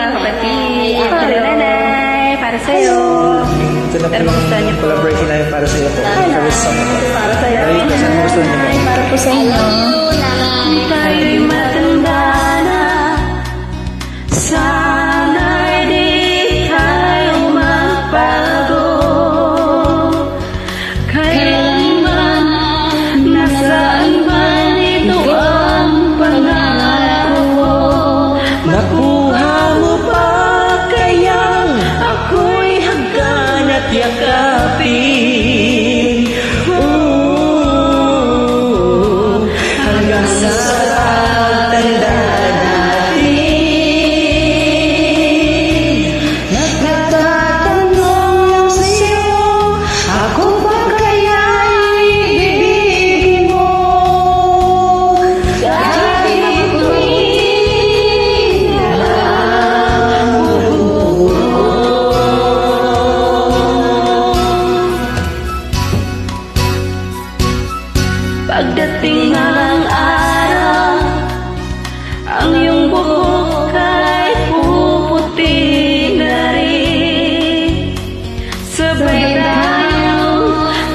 mga kapatid. Para nanay, para sa'yo. Ito na Pero po gusto niyo yung po. collaboration namin para sa iyo po. Para sa mga. Para sa'yo. Ay, kasi ang gusto niyo po. Para po sa inyo. Tayo'y matanda na. Sana'y di tayo magbago. Kailanman, nasaan man ito ang pangako ko. Nakuha mo ba kayang ako'y hagkan at yakapin? Hanggang sa tanda natin. Nagtatanong lang sa'yo, ako ba kaya'y ibigin mo? Kahit ako'y pagdating ng araw, ang iyong buhok ay puputi na rin. Sabay tayong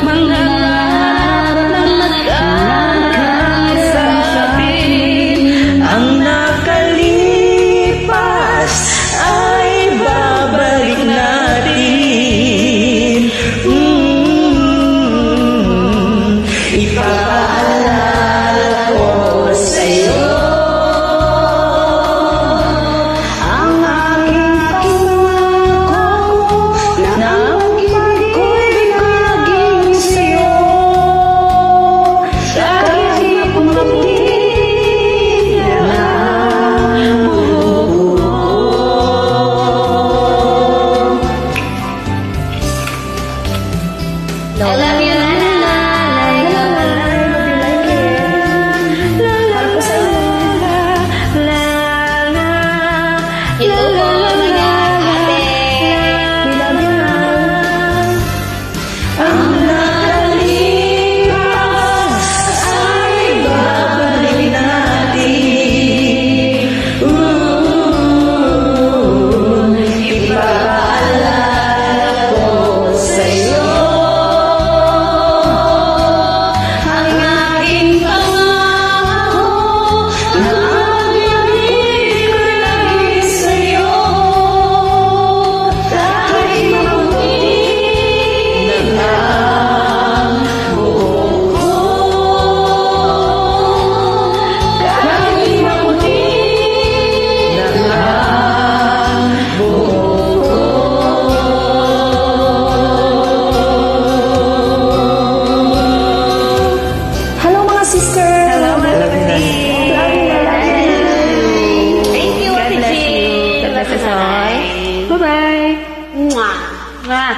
mangarap na magkakasabing ang nakalipas ay babalik natin. Ipapaalala ko sa'yo ang aking pangako na ang ibig ko'y binaging sa'yo. Kahit maputi na buhok ko. I love you, nanay. Ito po mga ate. Ang nakalipas ay babalik natin. Ipapaalala ko sa'yo ang aking pangako na ang ibig ko'y lagi sa'yo. Kahit maputi na ang buhok ko. Kahit maputi na ang buhok ko. Hello mga sister! Hello, mga kapatid. Thank you, God Ate bless Jane. you. God bless us all. Bye-bye. Mwah! Mwah.